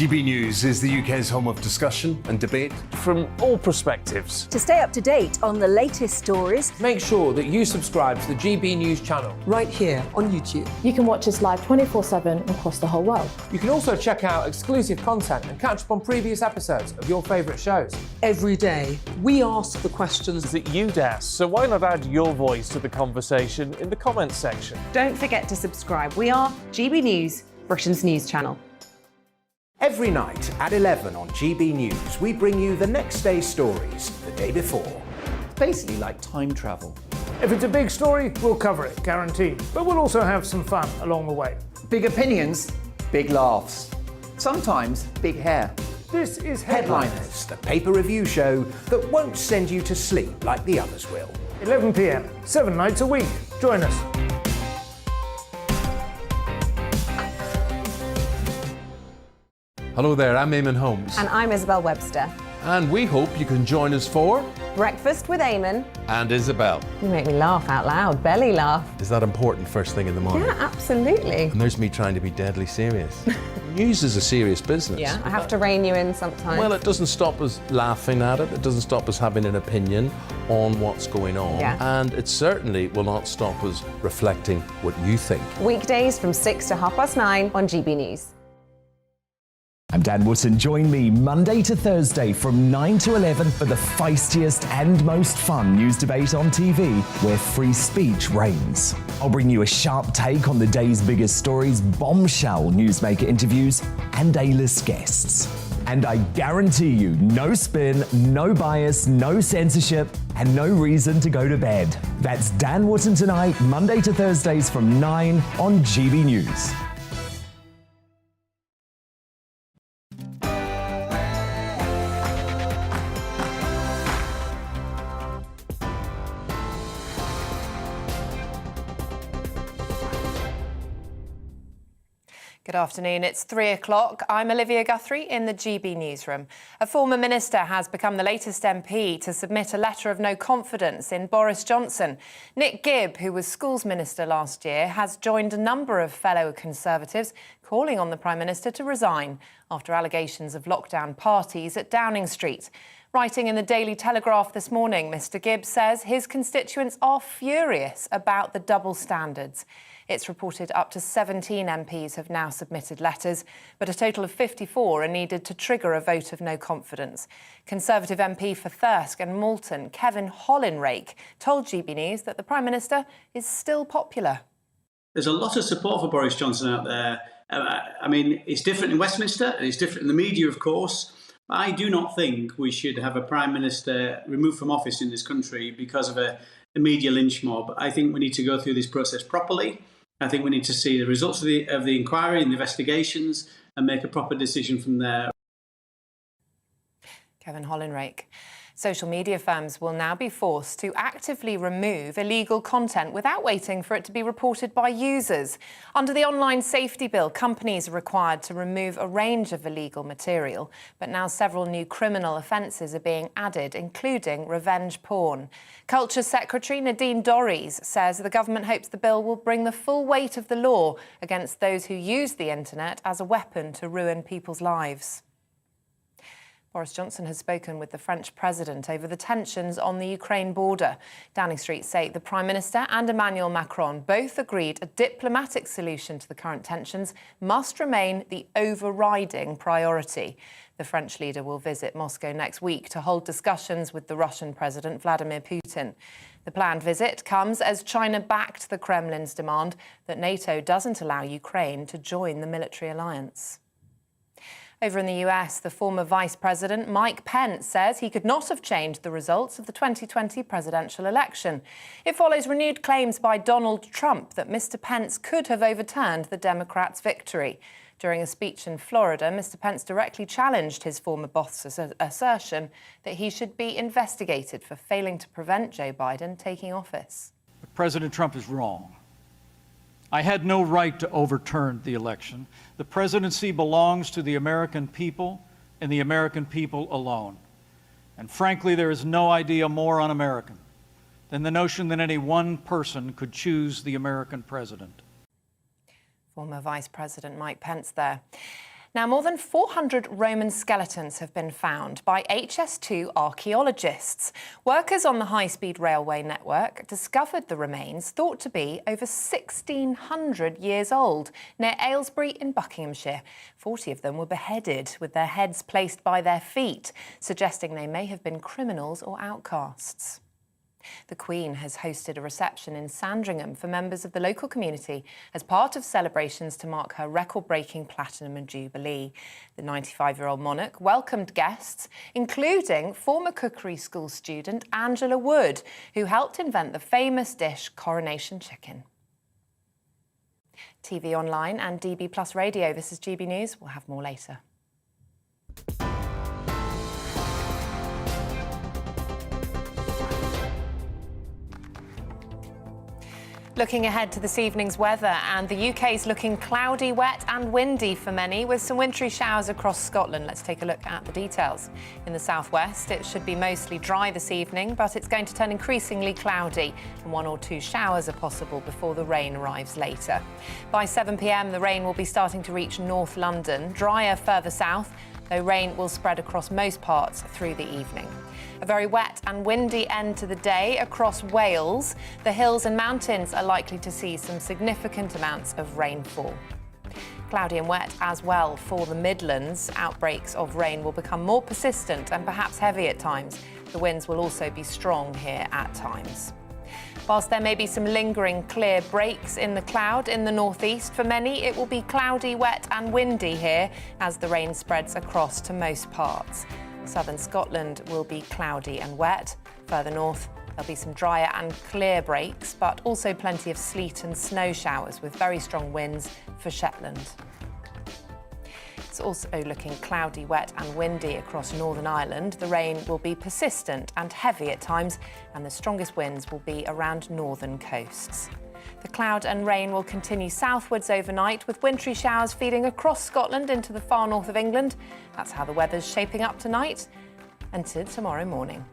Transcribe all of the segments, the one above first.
GB News is the UK's home of discussion and debate from all perspectives. To stay up to date on the latest stories, make sure that you subscribe to the GB News channel right here on YouTube. You can watch us live 24/7 across the whole world. You can also check out exclusive content and catch up on previous episodes of your favourite shows. Every day, we ask the questions that you'd ask, so why not add your voice to the conversation in the comments section? Don't forget to subscribe. We are GB News, Britain's news channel. Every night at 11 on GB News, we bring you the next day's stories the day before. Basically like time travel. If it's a big story, we'll cover it, guaranteed. But we'll also have some fun along the way. Big opinions, big laughs. Sometimes big hair. This is Headliners, the paper review show that won't send you to sleep like the others will. 11 p.m, 7 nights a week. Join us. Hello there, I'm Eamon Holmes. And I'm Isabel Webster. And we hope you can join us for Breakfast with Eamon. And Isabel. You make me laugh out loud, belly laugh. Is that important first thing in the morning? Yeah, absolutely. And there's me trying to be deadly serious. News is a serious business. Yeah, I have to rein you in sometimes. Well, it doesn't stop us laughing at it. It doesn't stop us having an opinion on what's going on. Yeah. And it certainly will not stop us reflecting what you think. Weekdays from 6 to 9:30 on GB News. I'm Dan Wootton. Join me Monday to Thursday from 9 to 11 for the feistiest and most fun news debate on TV, where free speech reigns. I'll bring you a sharp take on the day's biggest stories, bombshell newsmaker interviews, and A-list guests. And I guarantee you, no spin, no bias, no censorship, and no reason to go to bed. That's Dan Wootton Tonight, Monday to Thursdays from 9 on GB News. Good afternoon, it's 3 o'clock. I'm Olivia Guthrie in the GB newsroom. A former minister has become the latest MP to submit a letter of no confidence in Boris Johnson. Nick Gibb, who was schools minister last year, has joined a number of fellow Conservatives calling on the Prime Minister to resign after allegations of lockdown parties at Downing Street. Writing in the Daily Telegraph this morning, Mr Gibb says his constituents are furious about the double standards. It's reported up to 17 MPs have now submitted letters, but a total of 54 are needed to trigger a vote of no confidence. Conservative MP for Thirsk and Malton, Kevin Hollinrake, told GB News that the Prime Minister is still popular. There's a lot of support for Boris Johnson out there. I mean, it's different in Westminster and it's different in the media, of course. I do not think we should have a Prime Minister removed from office in this country because of a media lynch mob. I think we need to go through this process properly. I think we need to see the results of the inquiry and the investigations and make a proper decision from there. Kevin Hollinrake. Social media firms will now be forced to actively remove illegal content without waiting for it to be reported by users. Under the Online Safety Bill, companies are required to remove a range of illegal material, but now several new criminal offences are being added, including revenge porn. Culture Secretary Nadine Dorries says the government hopes the bill will bring the full weight of the law against those who use the internet as a weapon to ruin people's lives. Boris Johnson has spoken with the French president over the tensions on the Ukraine border. Downing Street say the Prime Minister and Emmanuel Macron both agreed a diplomatic solution to the current tensions must remain the overriding priority. The French leader will visit Moscow next week to hold discussions with the Russian President Vladimir Putin. The planned visit comes as China backed the Kremlin's demand that NATO doesn't allow Ukraine to join the military alliance. Over in the US, the former Vice President Mike Pence says he could not have changed the results of the 2020 presidential election. It follows renewed claims by Donald Trump that Mr. Pence could have overturned the Democrats' victory. During a speech in Florida, Mr. Pence directly challenged his former boss's assertion that he should be investigated for failing to prevent Joe Biden taking office. President Trump is wrong. I had no right to overturn the election. The presidency belongs to the American people and the American people alone. And frankly, there is no idea more un-American than the notion that any one person could choose the American president. Former Vice President Mike Pence there. Now, more than 400 Roman skeletons have been found by HS2 archaeologists. Workers on the high-speed railway network discovered the remains thought to be over 1,600 years old near Aylesbury in Buckinghamshire. 40 of them were beheaded with their heads placed by their feet, suggesting they may have been criminals or outcasts. The Queen has hosted a reception in Sandringham for members of the local community as part of celebrations to mark her record-breaking platinum and jubilee. The 95-year-old monarch welcomed guests, including former cookery school student Angela Wood, who helped invent the famous dish Coronation Chicken. TV online and DB Plus Radio. This is GB News. We'll have more later. Looking ahead to this evening's weather, and the UK's looking cloudy, wet and windy for many, with some wintry showers across Scotland. Let's take a look at the details. In the southwest, it should be mostly dry this evening, but it's going to turn increasingly cloudy, and 1 or 2 showers are possible before the rain arrives later. By 7 p.m, the rain will be starting to reach North London, drier further south, though rain will spread across most parts through the evening. A very wet and windy end to the day across Wales. The hills and mountains are likely to see some significant amounts of rainfall. Cloudy and wet as well for the Midlands. Outbreaks of rain will become more persistent and perhaps heavy at times. The winds will also be strong here at times. Whilst there may be some lingering clear breaks in the cloud in the northeast, for many it will be cloudy, wet and windy here as the rain spreads across to most parts. Southern Scotland will be cloudy and wet. Further north, there'll be some drier and clear breaks, but also plenty of sleet and snow showers with very strong winds for Shetland. It's also looking cloudy, wet and windy across Northern Ireland. The rain will be persistent and heavy at times, and the strongest winds will be around northern coasts. The cloud and rain will continue southwards overnight, with wintry showers feeding across Scotland into the far north of England. That's how the weather's shaping up tonight and to tomorrow morning.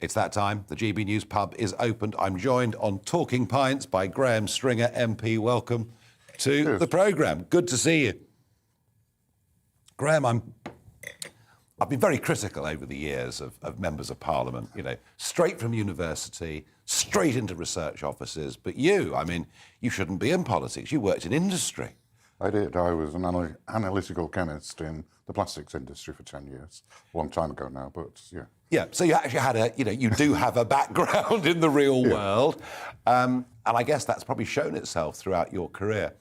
It's that time. The GB News pub is opened. I'm joined on Talking Pints by Graham Stringer, MP. Welcome to the programme. Good to see you. Graham, I've been very critical over the years of members of Parliament, you know, straight from university, straight into research offices. But you shouldn't be in politics. You worked in industry. I did. I was an analytical chemist in the plastics industry for 10 years. A long time ago now, but yeah. Yeah, so you actually had you do have a background in the real world. And I guess that's probably shown itself throughout your career.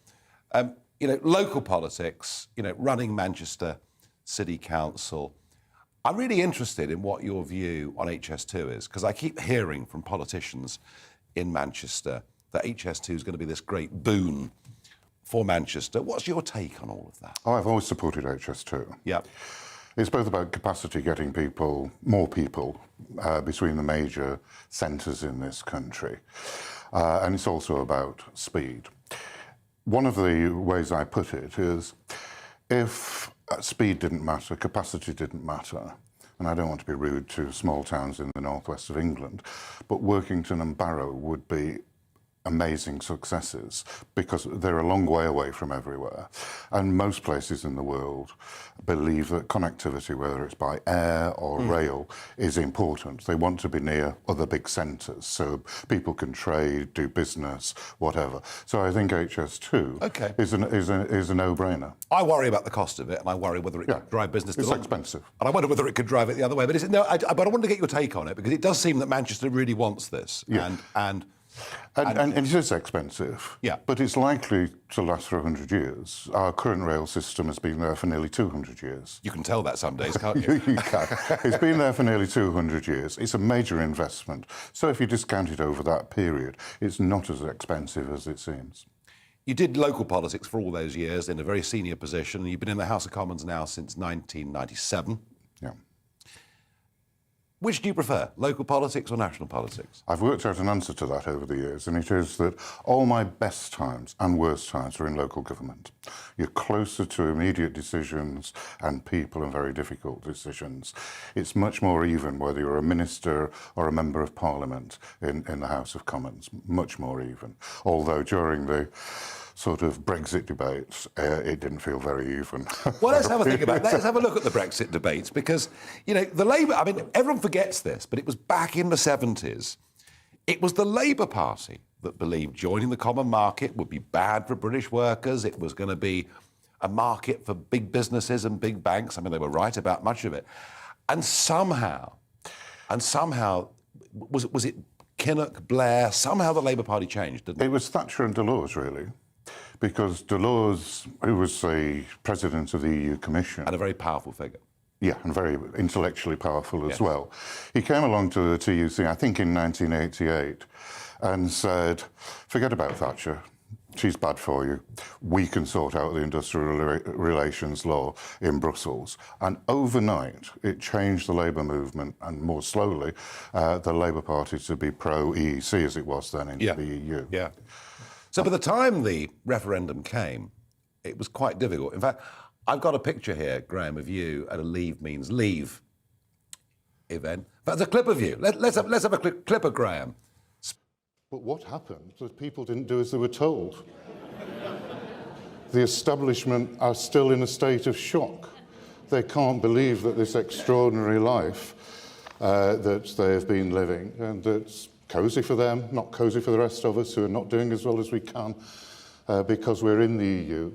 Local politics, running Manchester City Council. I'm really interested in what your view on HS2 is, because I keep hearing from politicians in Manchester that HS2 is going to be this great boon for Manchester. What's your take on all of that? Oh, I've always supported HS2. Yeah. It's both about capacity, getting more people between the major centres in this country, and it's also about speed. One of the ways I put it is, if speed didn't matter, capacity didn't matter, and I don't want to be rude to small towns in the northwest of England, but Workington and Barrow would be amazing successes because they're a long way away from everywhere. And most places in the world believe that connectivity, whether it's by air or rail, is important. They want to be near other big centres so people can trade, do business, whatever. So I think HS2 is a no-brainer. I worry about the cost of it, and I worry whether it could drive business. It's expensive. And I wonder whether it could drive it the other way. But but I want to get your take on it, because it does seem that Manchester really wants this. Yeah. And it is expensive, but it's likely to last for 100 years. Our current rail system has been there for nearly 200 years. You can tell that some days, can't you? You can. It's been there for nearly 200 years. It's a major investment. So if you discount it over that period, it's not as expensive as it seems. You did local politics for all those years in a very senior position. You've been in the House of Commons now since 1997. Yeah. Which do you prefer, local politics or national politics? I've worked out an answer to that over the years, and it is that all my best times and worst times are in local government. You're closer to immediate decisions and people and very difficult decisions. It's much more even whether you're a minister or a member of parliament in the House of Commons, much more even. Although during the sort of Brexit debates, it didn't feel very even. Well, let's have a think about that. Let's have a look at the Brexit debates because, you know, the Labour, I mean, everyone forgets this, but it was back in the 70s. It was the Labour Party that believed joining the common market would be bad for British workers. It was going to be a market for big businesses and big banks. I mean, they were right about much of it. And somehow, was it Kinnock, Blair, somehow the Labour Party changed, didn't it? It was Thatcher and Delors, really. Because Delors, who was the president of the EU Commission... And a very powerful figure. Yeah, and very intellectually powerful as well. He came along to the TUC, I think in 1988, and said, forget about Thatcher. She's bad for you. We can sort out the industrial relations law in Brussels. And overnight, it changed the Labour movement, and more slowly, the Labour Party to be pro-EEC, as it was then, into the EU. Yeah. So by the time the referendum came, it was quite difficult. In fact, I've got a picture here, Graham, of you at a Leave Means Leave event. That's a clip of you. Let's have a clip of Graham. But what happened was people didn't do as they were told. The establishment are still in a state of shock. They can't believe that this extraordinary life that they have been living, and that's cosy for them, not cosy for the rest of us who are not doing as well as we can because we're in the EU.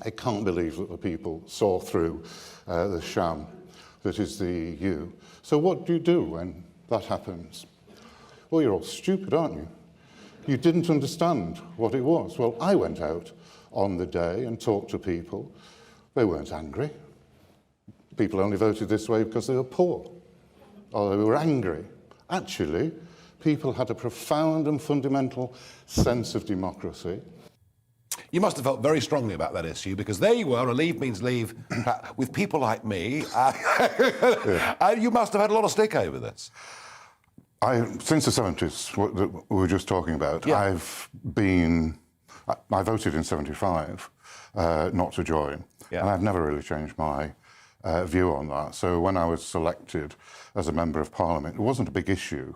I can't believe that the people saw through the sham that is the EU. So what do you do when that happens? Well, you're all stupid, aren't you? You didn't understand what it was. Well, I went out on the day and talked to people. They weren't angry. People only voted this way because they were poor, or they were angry. Actually, people had a profound and fundamental sense of democracy. You must have felt very strongly about that issue because there you were, a Leave Means Leave, with people like me. You must have had a lot of stick over this. Since the 70s, what we were just talking about, I voted in 75 not to join, and I've never really changed my view on that. So when I was selected as a Member of Parliament, it wasn't a big issue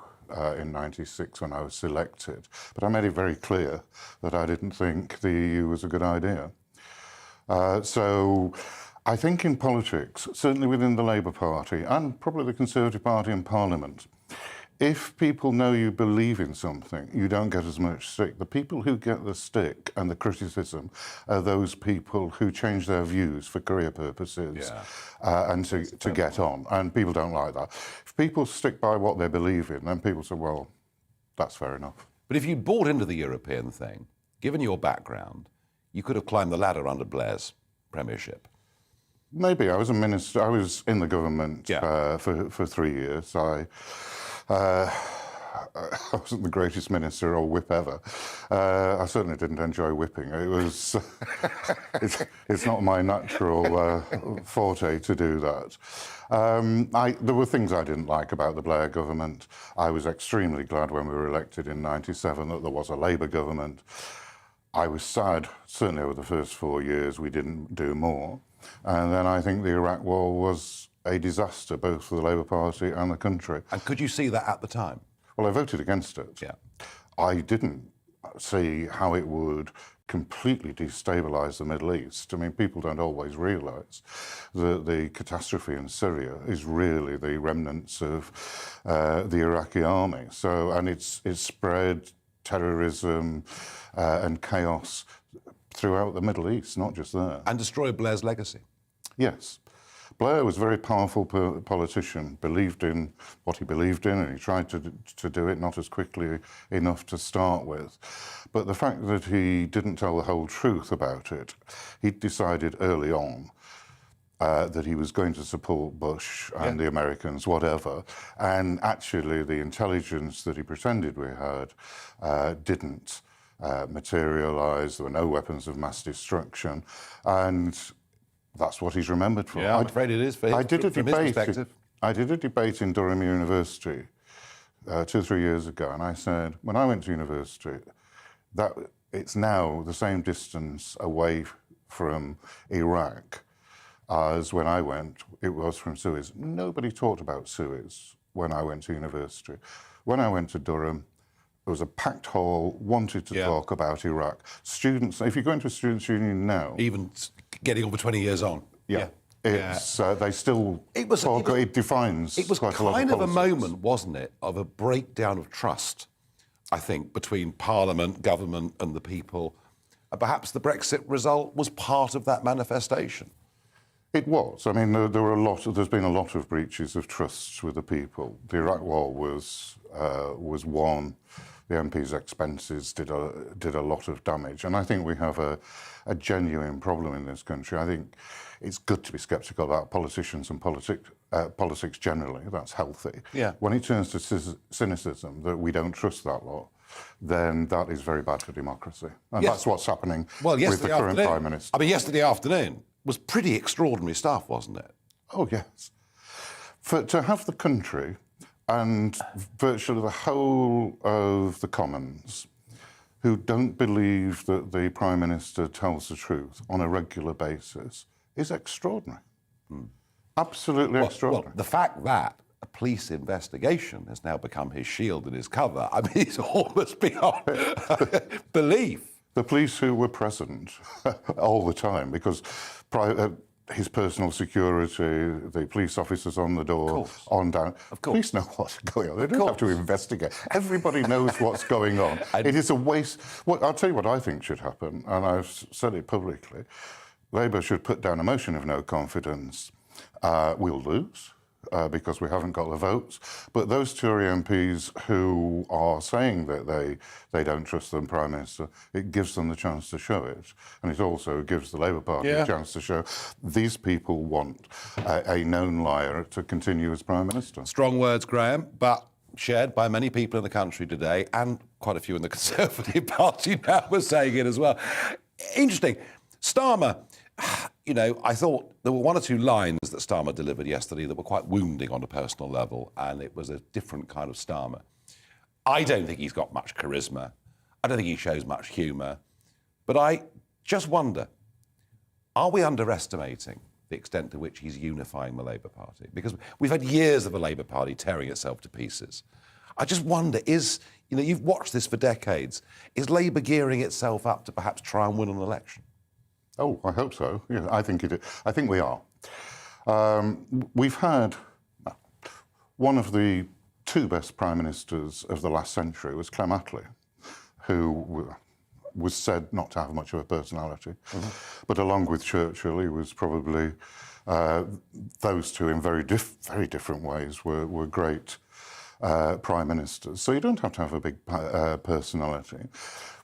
in 96 when I was selected, but I made it very clear that I didn't think the EU was a good idea. So I think in politics, certainly within the Labour Party and probably the Conservative Party in Parliament, if people know you believe in something, you don't get as much stick. The people who get the stick and the criticism are those people who change their views for career purposes and to get on. And people don't like that. If people stick by what they believe in, then people say, well, that's fair enough. But if you bought into the European thing, given your background, you could have climbed the ladder under Blair's premiership. Maybe. I was a minister. I was in the government for 3 years. I wasn't the greatest minister or whip ever. I certainly didn't enjoy whipping. It was, it's not my natural forte to do that. There were things I didn't like about the Blair government. I was extremely glad when we were elected in 97 that there was a Labour government. I was sad, certainly over the first 4 years, we didn't do more. And then I think the Iraq War was a disaster, both for the Labour Party and the country. And could you see that at the time? Well, I voted against it. Yeah. I didn't see how it would completely destabilise the Middle East. I mean, people don't always realise that the catastrophe in Syria is really the remnants of the Iraqi army. So, and it's spread terrorism and chaos throughout the Middle East, not just there. And destroyed Blair's legacy. Yes. Blair was a very powerful politician, believed in what he believed in, and he tried to do it not as quickly enough to start with. But the fact that he didn't tell the whole truth about it, he decided early on that he was going to support Bush and the Americans, whatever. And actually, the intelligence that he pretended we had didn't materialise. There were no weapons of mass destruction. And that's what he's remembered for. Yeah, I'm afraid it is for him, I did a from his debate. perspective. I did a debate in Durham University 2 or 3 years ago, and I said, when I went to university, that it's now the same distance away from Iraq as when I went, it was from Suez. Nobody talked about Suez when I went to university. When I went to Durham, there was a packed hall, wanted to talk about Iraq. Students, if you go into a students' union now... Even getting over 20 years on. Yeah. It's, they still talk, it defines It was quite a lot kind of a politics. moment, wasn't it, of a breakdown of trust, I think, between Parliament, government and the people. And perhaps the Brexit result was part of that manifestation. It was. I mean, there's been a lot of breaches of trust with the people. The Iraq War was one. The MP's expenses did a lot of damage, and I think we have a genuine problem in this country. I think it's good to be sceptical about politicians and politics generally. That's healthy. Yeah. When it turns to cynicism that we don't trust that lot, then that is very bad for democracy, and that's what's happening with the current Prime Minister. I mean, yesterday afternoon was pretty extraordinary stuff, wasn't it? Oh yes. To have the country and virtually the whole of the Commons who don't believe that the Prime Minister tells the truth on a regular basis is extraordinary. Absolutely extraordinary. Well, the fact that a police investigation has now become his shield and his cover, I mean, it's almost beyond belief. The police who were present all the time, because his personal security, the police officers on the door, on down. Of course. Police know what's going on. They don't have to investigate. Everybody knows what's going on. It is a waste. Well, I'll tell you what I think should happen, and I've said it publicly. Labour should put down a motion of no confidence. We'll lose. Because we haven't got the votes. But those Tory MPs who are saying that they don't trust the Prime Minister, it gives them the chance to show it. And it also gives the Labour Party a chance to show these people want a known liar to continue as Prime Minister. Strong words, Graham, but shared by many people in the country today, and quite a few in the Conservative Party now were saying it as well. Interesting. Starmer. You know, I thought there were one or two lines that Starmer delivered yesterday that were quite wounding on a personal level, and it was a different kind of Starmer. I don't think he's got much charisma. I don't think he shows much humour. But I just wonder, are we underestimating the extent to which he's unifying the Labour Party? Because we've had years of the Labour Party tearing itself to pieces. I just wonder, you've watched this for decades, is Labour gearing itself up to perhaps try and win an election? Oh, I hope so. Yeah, I think we are. We've had one of the two best prime ministers of the last century was Clem Attlee, who was said not to have much of a personality. But along with Churchill, he was probably those two in very different ways were great prime ministers. So you don't have to have a big personality.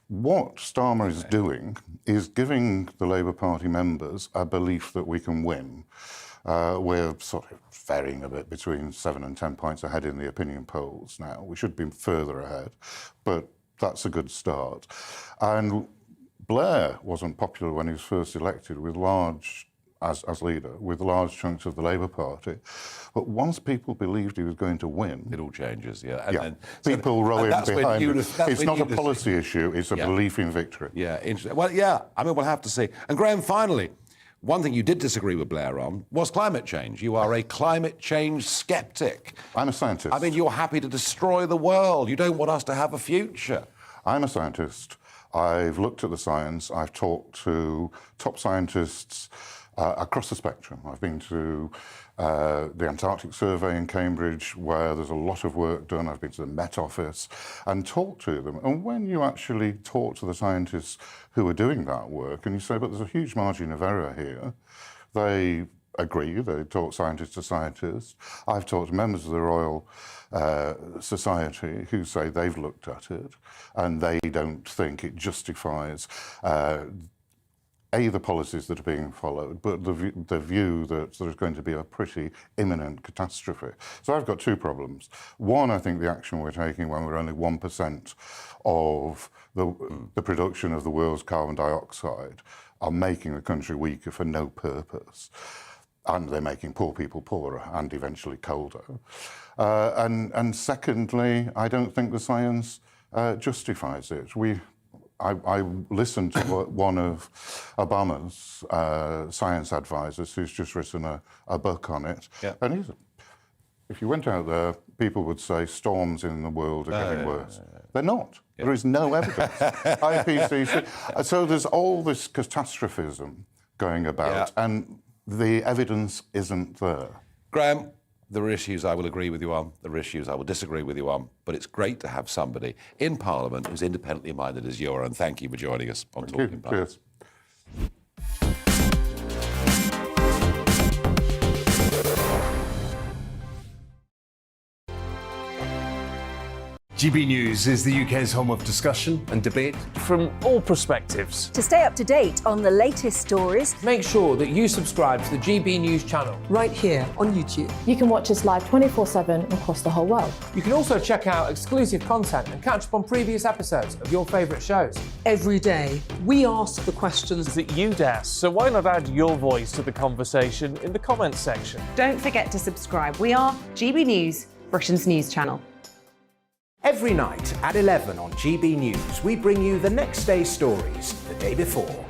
What Starmer is doing is giving the Labour Party members a belief that we can win. We're sort of varying a bit between 7 and 10 points ahead in the opinion polls now. We should be further ahead, but that's a good start. And Blair wasn't popular when he was first elected with as leader, with large chunks of the Labour Party. But once people believed he was going to win... It all changes, yeah. And people rowing behind it. It's not a policy issue, it's a belief in victory. Yeah, interesting. Well, yeah, I mean, we'll have to see. And Graham, finally, one thing you did disagree with Blair on was climate change. You are a climate change sceptic. I'm a scientist. I mean, you're happy to destroy the world. You don't want us to have a future. I'm a scientist. I've looked at the science. I've talked to top scientists across the spectrum. I've been to the Antarctic Survey in Cambridge, where there's a lot of work done. I've been to the Met Office and talked to them. And when you actually talk to the scientists who are doing that work, and you say, but there's a huge margin of error here, they agree. They talk scientist to scientist. I've talked to members of the Royal Society who say they've looked at it and they don't think it justifies the policies that are being followed, but the view that there's going to be a pretty imminent catastrophe. So I've got two problems. One, I think the action we're taking when we're only 1% of the production of the world's carbon dioxide are making the country weaker for no purpose. and they're making poor people poorer and eventually colder. And secondly, I don't think the science justifies it. I listened to one of Obama's science advisors who's just written a book on it. Yeah. And if you went out there, people would say storms in the world are getting worse. They're not. Yeah. There is no evidence. IPCC. So there's all this catastrophism going about, and the evidence isn't there. Graham, there are issues I will agree with you on, there are issues I will disagree with you on, but it's great to have somebody in Parliament who's independently minded as you are, and thank you for joining us on Talking Pints. Cheers. GB News is the UK's home of discussion and debate from all perspectives. To stay up to date on the latest stories, make sure that you subscribe to the GB News channel right here on YouTube. You can watch us live 24/7 across the whole world. You can also check out exclusive content and catch up on previous episodes of your favourite shows. Every day, we ask the questions that you'd ask, so why not add your voice to the conversation in the comments section? Don't forget to subscribe. We are GB News, Britain's news channel. Every night at 11 on GB News, we bring you the next day's stories the day before.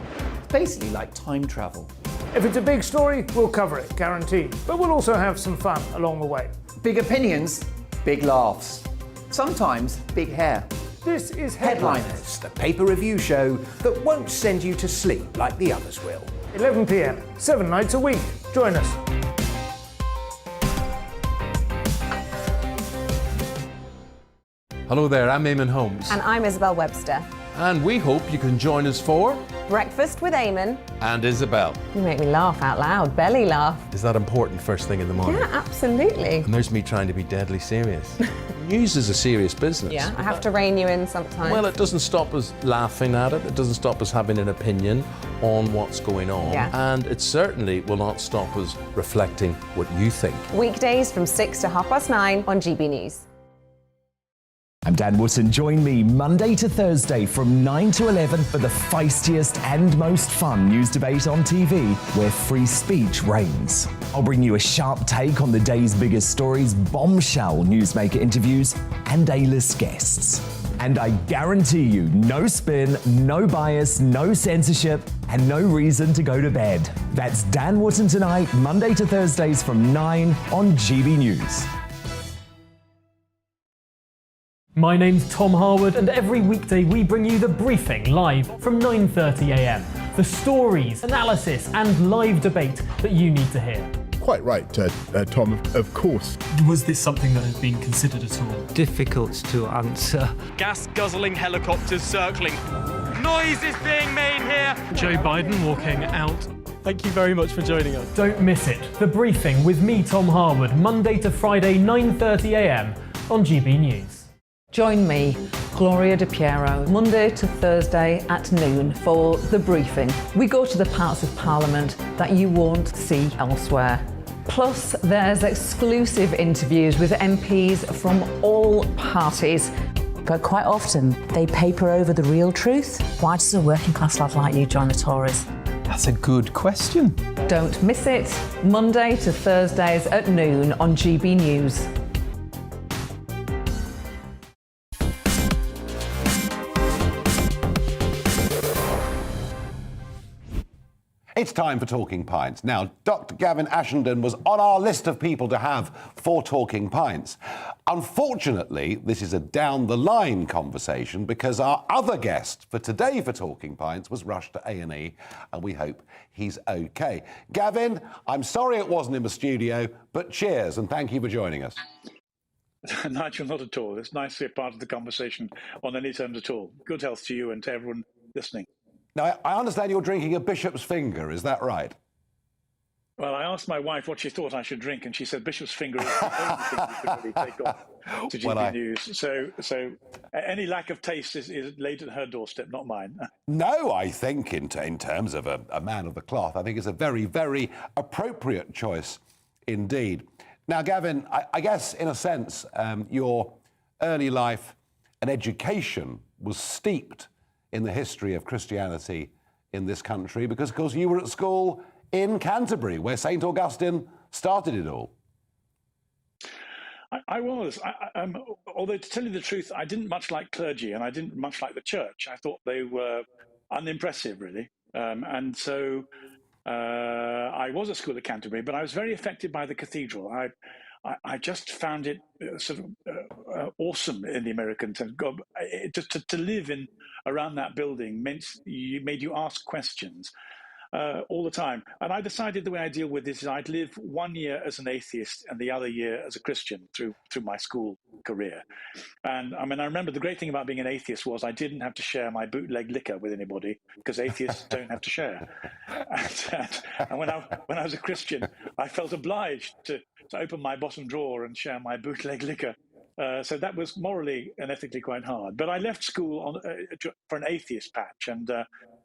Basically like time travel. If it's a big story, we'll cover it, guaranteed. But we'll also have some fun along the way. Big opinions, big laughs. Sometimes big hair. This is Headliners, the paper review show that won't send you to sleep like the others will. 11 p.m, 7 nights a week. Join us. Hello there, I'm Eamon Holmes. And I'm Isabel Webster. And we hope you can join us for Breakfast with Eamon and Isabel. You make me laugh out loud, belly laugh. Is that important first thing in the morning? Yeah, absolutely. And there's me trying to be deadly serious. News is a serious business. Yeah, I have to rein you in sometimes. Well, it doesn't stop us laughing at it. It doesn't stop us having an opinion on what's going on. Yeah. And it certainly will not stop us reflecting what you think. Weekdays from 6 to 9:30 on GB News. I'm Dan Wootton. Join me Monday to Thursday from 9 to 11 for the feistiest and most fun news debate on TV, where free speech reigns. I'll bring you a sharp take on the day's biggest stories, bombshell newsmaker interviews, and A-list guests. And I guarantee you, no spin, no bias, no censorship, and no reason to go to bed. That's Dan Wootton Tonight, Monday to Thursdays from 9 on GB News. My name's Tom Harwood, and every weekday we bring you The Briefing live from 9:30 a.m. The stories, analysis, and live debate that you need to hear. Quite right, Tom, of course. Was this something that had been considered at all? Difficult to answer. Gas-guzzling helicopters circling. Noise is being made here. Joe Biden walking out. Thank you very much for joining us. Don't miss it. The Briefing with me, Tom Harwood, Monday to Friday, 9:30 a.m. on GB News. Join me, Gloria De Piero, Monday to Thursday at noon for The Briefing. We go to the parts of Parliament that you won't see elsewhere. Plus, there's exclusive interviews with MPs from all parties. But quite often, they paper over the real truth. Why does a working class lad like you join the Tories? That's a good question. Don't miss it, Monday to Thursdays at noon on GB News. It's time for Talking Pints. Now, Dr. Gavin Ashenden was on our list of people to have for Talking Pints. Unfortunately, this is a down-the-line conversation because our other guest for today for Talking Pints was rushed to A&E, and we hope he's OK. Gavin, I'm sorry it wasn't in the studio, but cheers and thank you for joining us. Nigel, not at all. It's nice to be a part of the conversation on any terms at all. Good health to you and to everyone listening. Now, I understand you're drinking a bishop's finger, is that right? Well, I asked my wife what she thought I should drink, and she said bishop's finger is the only thing you can really take off to GB News. So any lack of taste is laid at her doorstep, not mine. No, I think in terms of a man of the cloth, I think it's a very, very appropriate choice indeed. Now, Gavin, I guess in a sense, your early life and education was steeped in the history of Christianity in this country because, of course, you were at school in Canterbury, where St. Augustine started it all. I was. Although, to tell you the truth, I didn't much like clergy and I didn't much like the church. I thought they were unimpressive, really. And so I was at school at Canterbury, but I was very affected by the cathedral. I just found it sort of awesome in the American sense. Just to live in around that building made you ask questions all the time. And I decided the way I deal with this is I'd live 1 year as an atheist and the other year as a Christian through my school career. And I mean, I remember the great thing about being an atheist was I didn't have to share my bootleg liquor with anybody because atheists don't have to share. And when I was a Christian, I felt obliged to open my bottom drawer and share my bootleg liquor. So that was morally and ethically quite hard. But I left school for an atheist patch, and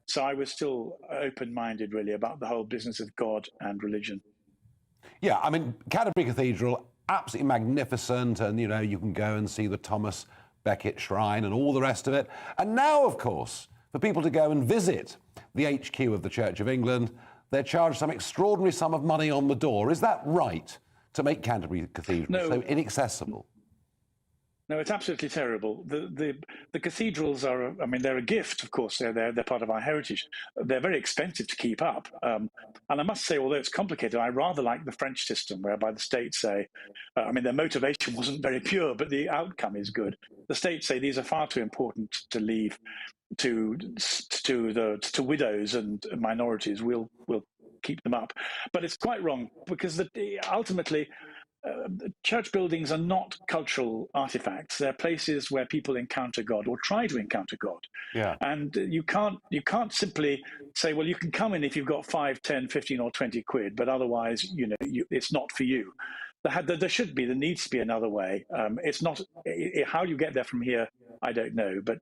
so I was still open-minded, really, about the whole business of God and religion. Yeah, I mean, Canterbury Cathedral, absolutely magnificent, and, you know, you can go and see the Thomas Becket Shrine and all the rest of it. And now, of course, for people to go and visit the HQ of the Church of England, they're charged some extraordinary sum of money on the door. Is that right, to make Canterbury Cathedral so inaccessible? No, it's absolutely terrible. The cathedrals are, I mean, they're a gift, of course. They're part of our heritage. They're very expensive to keep up. And I must say, although it's complicated, I rather like the French system, whereby the state say, I mean, their motivation wasn't very pure, but the outcome is good. The state say these are far too important to leave to widows and minorities. We'll keep them up. But it's quite wrong, because ultimately, church buildings are not cultural artifacts. They're places where people encounter God or try to encounter God. Yeah. And you can't simply say, well, you can come in if you've got 5, 10, 15 or 20 quid, but otherwise, it's not for you. There needs to be another way. It's not, how you get there from here, I don't know, but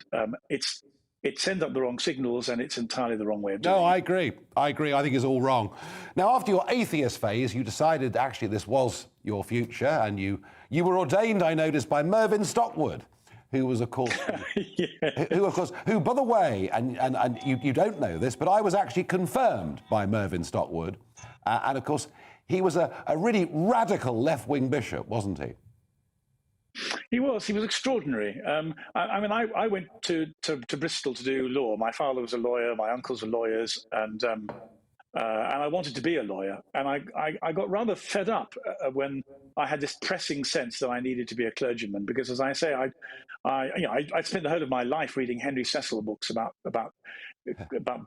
it sends up the wrong signals, and it's entirely the wrong way of doing it. No, I agree. I think it's all wrong. Now, after your atheist phase, you decided actually this was your future, and you were ordained, I noticed, by Mervyn Stockwood, who was, of course, who, by the way, and you don't know this, but I was actually confirmed by Mervyn Stockwood, and of course, he was a really radical left-wing bishop, wasn't he? He was extraordinary. I went to Bristol to do law. My father was a lawyer, my uncles were lawyers, and I wanted to be a lawyer. And I got rather fed up when I had this pressing sense that I needed to be a clergyman, because, as I say, I spent the whole of my life reading Henry Cecil books about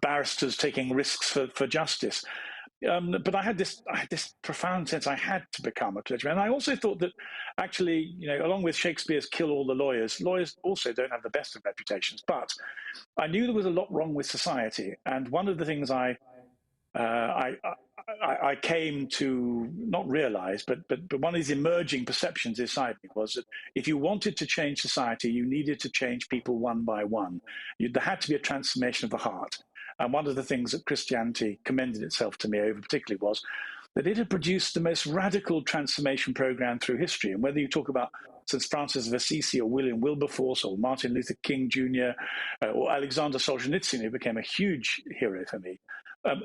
barristers taking risks for justice. But I had this profound sense I had to become a clergyman. And I also thought that, actually, along with Shakespeare's kill all the lawyers also don't have the best of reputations. But I knew there was a lot wrong with society. And one of the things I came to not realize, but one of these emerging perceptions inside me was that if you wanted to change society, you needed to change people one by one. There had to be a transformation of the heart. And one of the things that Christianity commended itself to me over particularly was that it had produced the most radical transformation program through history. And whether you talk about St. Francis of Assisi or William Wilberforce or Martin Luther King Jr. Or Alexander Solzhenitsyn, who became a huge hero for me,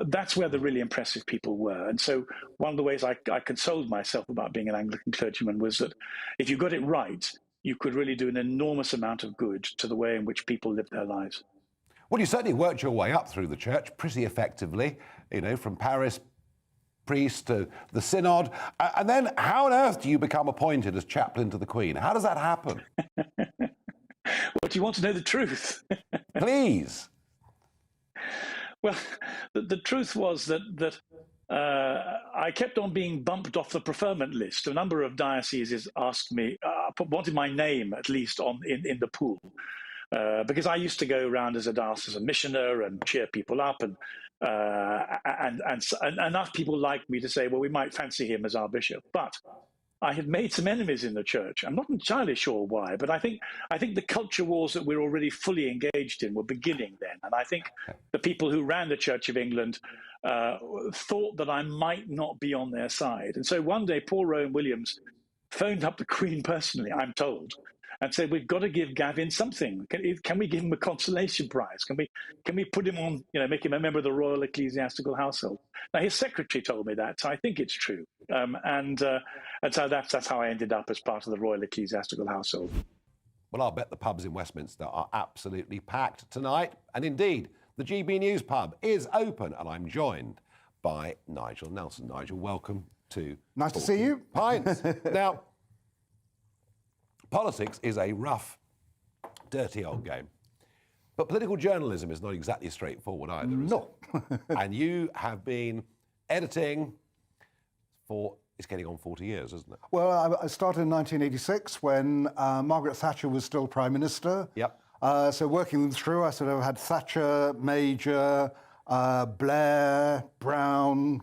that's where the really impressive people were. And so one of the ways I consoled myself about being an Anglican clergyman was that if you got it right, you could really do an enormous amount of good to the way in which people live their lives. Well, you certainly worked your way up through the church pretty effectively, from parish priest to the synod. And then how on earth do you become appointed as chaplain to the Queen? How does that happen? Well, do you want to know the truth? Please. Well, the truth was that I kept on being bumped off the preferment list. A number of dioceses asked me, wanted my name at least in the pool. Because I used to go around as a diocesan missioner and cheer people up, and enough people liked me to say, well, we might fancy him as our bishop. But I had made some enemies in the church. I'm not entirely sure why, but I think the culture wars that we're already fully engaged in were beginning then. And I think the people who ran the Church of England thought that I might not be on their side. And so one day, Paul Rowan Williams phoned up the Queen personally, I'm told, and said, we've got to give Gavin something. Can we give him a consolation prize? Can we put him on, make him a member of the Royal Ecclesiastical Household? Now, his secretary told me that, so I think it's true. And so that's how I ended up as part of the Royal Ecclesiastical Household. Well, I'll bet the pubs in Westminster are absolutely packed tonight. And indeed, the GB News pub is open, and I'm joined by Nigel Nelson. Nigel, welcome to Nice to see you. Pints. Now, politics is a rough, dirty old game. But political journalism is not exactly straightforward either, is it? And you have been editing for, it's getting on 40 years, isn't it? Well, I started in 1986 when Margaret Thatcher was still Prime Minister. Yep. So working them through, I sort of had Thatcher, Major, Blair, Brown,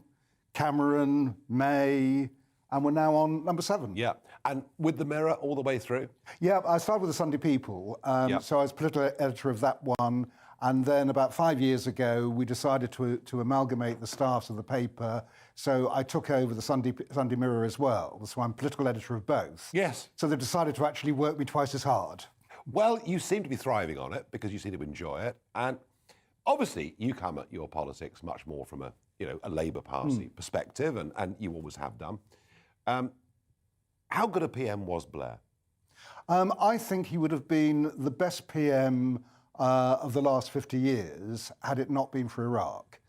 Cameron, May, and we're now on number 7. Yeah, and with the Mirror all the way through? Yeah, I started with the Sunday People, so I was political editor of that one, and then about 5 years ago we decided to amalgamate the staffs of the paper, so I took over the Sunday Mirror as well, so I'm political editor of both. Yes. So they decided to actually work me twice as hard. Well, you seem to be thriving on it because you seem to enjoy it, and obviously you come at your politics much more from a Labour Party perspective, and you always have done. How good a PM was Blair? I think he would have been the best PM of the last 50 years had it not been for Iraq.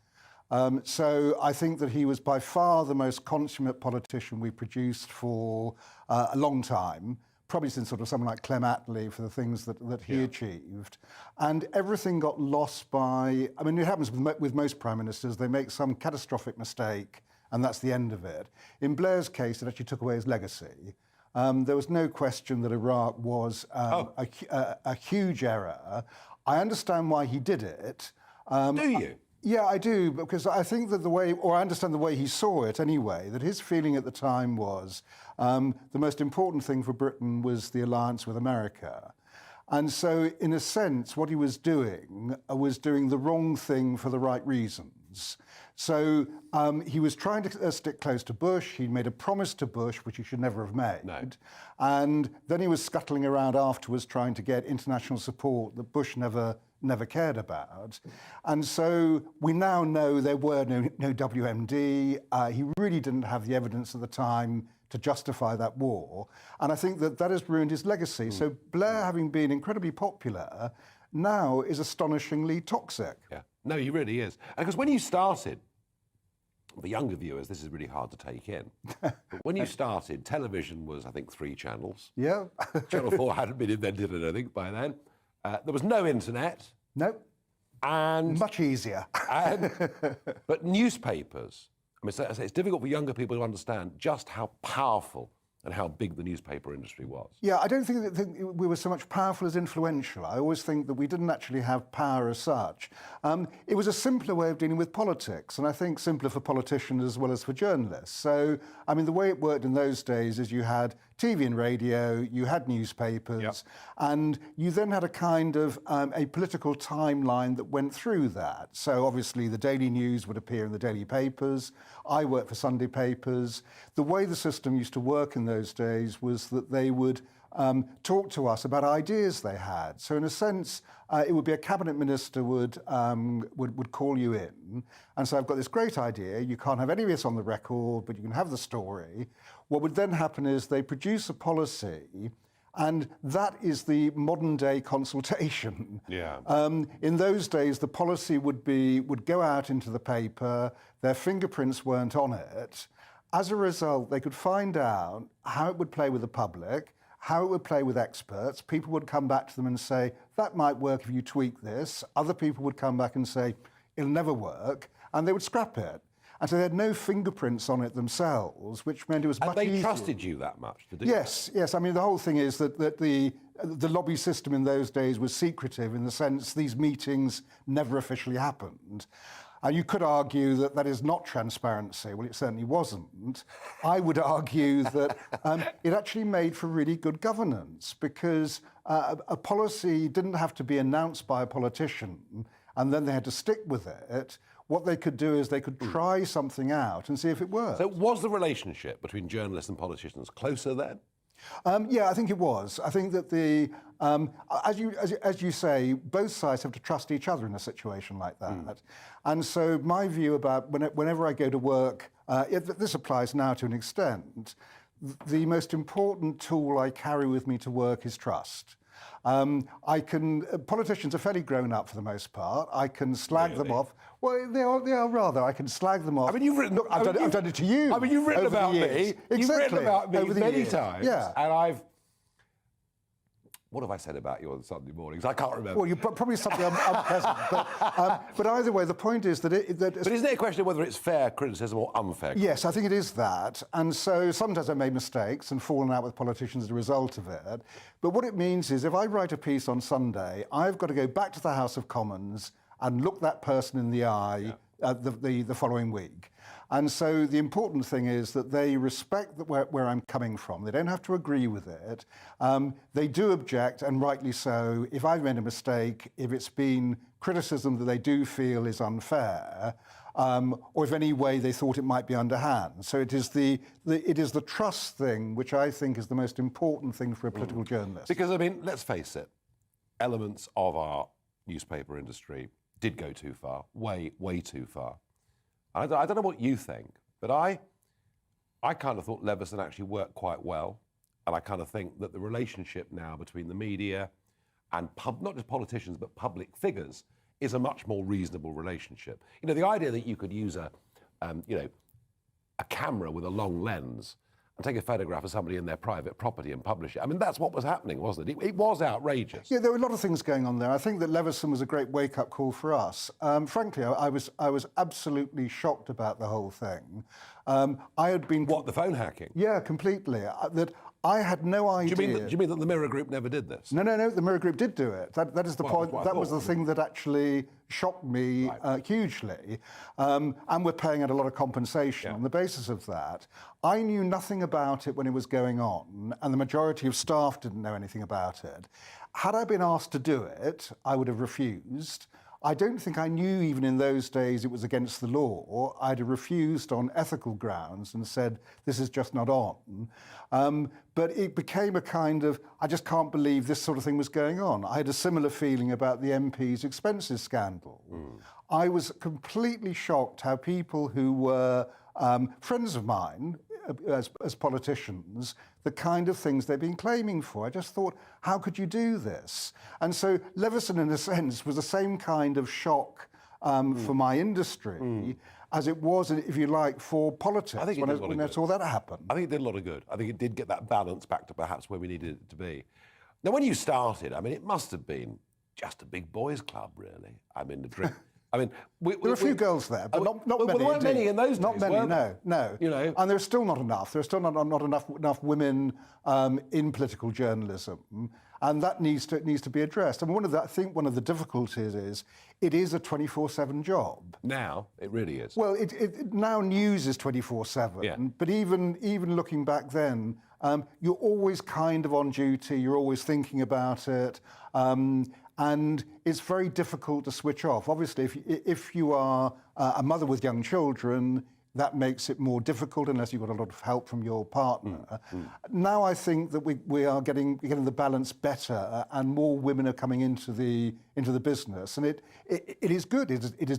So I think that he was by far the most consummate politician we produced for a long time, probably since sort of someone like Clem Attlee for the things that he achieved. And everything got lost by, I mean, it happens with most prime ministers, they make some catastrophic mistake and that's the end of it. In Blair's case, it actually took away his legacy. There was no question that Iraq was a huge error. I understand why he did it. Do you? Yeah, I do, because I think that I understand the way he saw it anyway, that his feeling at the time was the most important thing for Britain was the alliance with America. And so, in a sense, what he was doing the wrong thing for the right reasons. So he was trying to stick close to Bush. He made a promise to Bush, which he should never have made. No. And then he was scuttling around afterwards trying to get international support that Bush never cared about. And so we now know there were no WMD. He really didn't have the evidence at the time to justify that war. And I think that has ruined his legacy. So Blair, having been incredibly popular, now is astonishingly toxic. Yeah. No, he really is. Because when you started, for younger viewers, this is really hard to take in. But when you started, television was, I think, 3 channels. Yeah. Channel 4 hadn't been invented, I don't think, by then. There was no internet. Nope. And much easier. But newspapers, I mean, so it's difficult for younger people to understand just how powerful and how big the newspaper industry was. Yeah, I don't think that we were so much powerful as influential. I always think that we didn't actually have power as such. It was a simpler way of dealing with politics, and I think simpler for politicians as well as for journalists. So, I mean, the way it worked in those days is you had TV and radio, you had newspapers, and you then had a kind of a political timeline that went through that. So obviously the daily news would appear in the daily papers. I worked for Sunday papers. The way the system used to work in those days was that they would talk to us about ideas they had. So in a sense, it would be a cabinet minister would call you in and say, I've got this great idea. You can't have any of this on the record, but you can have the story. What would then happen is they produce a policy, and that is the modern day consultation. Yeah. In those days, the policy would go out into the paper. Their fingerprints weren't on it. As a result, they could find out how it would play with the public, how it would play with experts. People would come back to them and say, that might work if you tweak this. Other people would come back and say, it'll never work, and they would scrap it. And so they had no fingerprints on it themselves, which meant it was much easier. And they trusted you that much to do that? Yes. I mean, the whole thing is that the lobby system in those days was secretive in the sense these meetings never officially happened. And you could argue that that is not transparency. Well, it certainly wasn't. I would argue that it actually made for really good governance because a policy didn't have to be announced by a politician and then they had to stick with it. What they could do is they could try something out and see if it worked. So was the relationship between journalists and politicians closer then? Yeah, I think it was. I think that as you say, both sides have to trust each other in a situation like that. And so my view about whenever I go to work, this applies now to an extent, the most important tool I carry with me to work is trust. Politicians are fairly grown up for the most part. I can slag them off. Well, they are rather. I can slag them off. I mean, you've written. I've done it to you. I mean, you've written about me. Exactly. You've written about me many times. Yeah. And what have I said about you on Sunday mornings? I can't remember. Well, you probably something unpleasant. But either way, the point is that But isn't it a question of whether it's fair criticism or unfair criticism? Yes, I think it is that. And so sometimes I made mistakes and fallen out with politicians as a result of it. But what it means is if I write a piece on Sunday, I've got to go back to the House of Commons and look that person in the eye the following week. And so the important thing is that they respect where I'm coming from. They don't have to agree with it. They do object, and rightly so, if I've made a mistake, if it's been criticism that they do feel is unfair, or if any way they thought it might be underhand. So it is the trust thing which I think is the most important thing for a political journalist. Because, I mean, let's face it, elements of our newspaper industry did go too far, way, way too far. I don't know what you think, but I kind of thought Leveson actually worked quite well, and I kind of think that the relationship now between the media and not just politicians but public figures is a much more reasonable relationship. You know, the idea that you could use a camera with a long lens and take a photograph of somebody in their private property and publish it. I mean, that's what was happening, wasn't it? It was outrageous. Yeah, there were a lot of things going on there. I think that Leveson was a great wake-up call for us. Frankly, I was absolutely shocked about the whole thing. I had been... What, the phone hacking? Yeah, completely. That I had no idea... Do you mean that the Mirror Group never did this? No, the Mirror Group did do it. That is the point. That was the thing that actually shocked me hugely. And we're paying out a lot of compensation on the basis of that. I knew nothing about it when it was going on, and the majority of staff didn't know anything about it. Had I been asked to do it, I would have refused. I don't think I knew even in those days it was against the law. I'd have refused on ethical grounds and said, this is just not on. But it became a kind of, I just can't believe this sort of thing was going on. I had a similar feeling about the MP's expenses scandal. I was completely shocked how people who were friends of mine, as politicians, the kind of things they've been claiming for. I just thought, how could you do this? And so Leveson, in a sense, was the same kind of shock for my industry as it was, if you like, for politics I think when I saw that happen. I think it did a lot of good. I think it did get that balance back to perhaps where we needed it to be. Now, when you started, I mean, it must have been just a big boys' club, really. I mean, the drink... I mean, there were a few girls there, but not many. There weren't many in those days. Not many, no. You know, and there's still not enough. There's still not enough women in political journalism, and that needs to be addressed. And I think one of the difficulties is it is a 24/7 job. Now it really is. Well, now news is 24/7. Yeah. But even looking back then, you're always kind of on duty. You're always thinking about it. And it's very difficult to switch off. Obviously, if you are a mother with young children, that makes it more difficult unless you've got a lot of help from your partner. Now I think that we are getting the balance better, and more women are coming into the business, and it is good. It has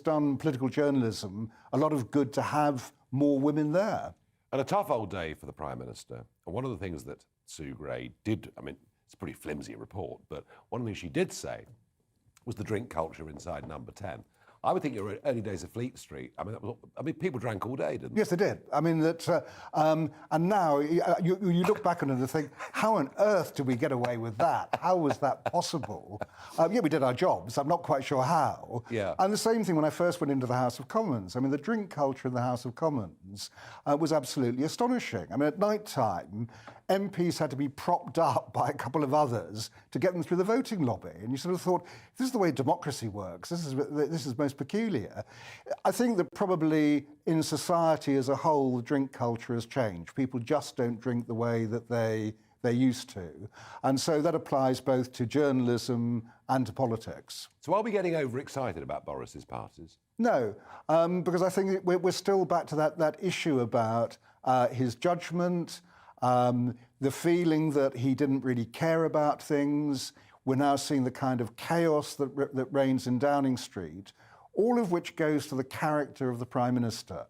done political journalism a lot of good to have more women there. And a tough old day for the Prime Minister. And one of the things that Sue Gray did, I mean, it's a pretty flimsy report, but one of the things she did say was the drink culture inside Number 10. I would think your early days of Fleet Street, I mean, people drank all day, didn't they? Yes, they did. I mean, and now you look back on it and think, how on earth did we get away with that? How was that possible? Yeah, we did our jobs. I'm not quite sure how. Yeah. And the same thing when I first went into the House of Commons. I mean, the drink culture in the House of Commons was absolutely astonishing. I mean, at night time, MPs had to be propped up by a couple of others to get them through the voting lobby. And you sort of thought, this is the way democracy works. This is most peculiar. I think that probably in society as a whole, the drink culture has changed. People just don't drink the way that they used to. And so that applies both to journalism and to politics. So are we getting overexcited about Boris's parties? No, because I think we're still back to that issue about his judgment, the feeling that he didn't really care about things. We're now seeing the kind of chaos that reigns in Downing Street, all of which goes to the character of the Prime Minister.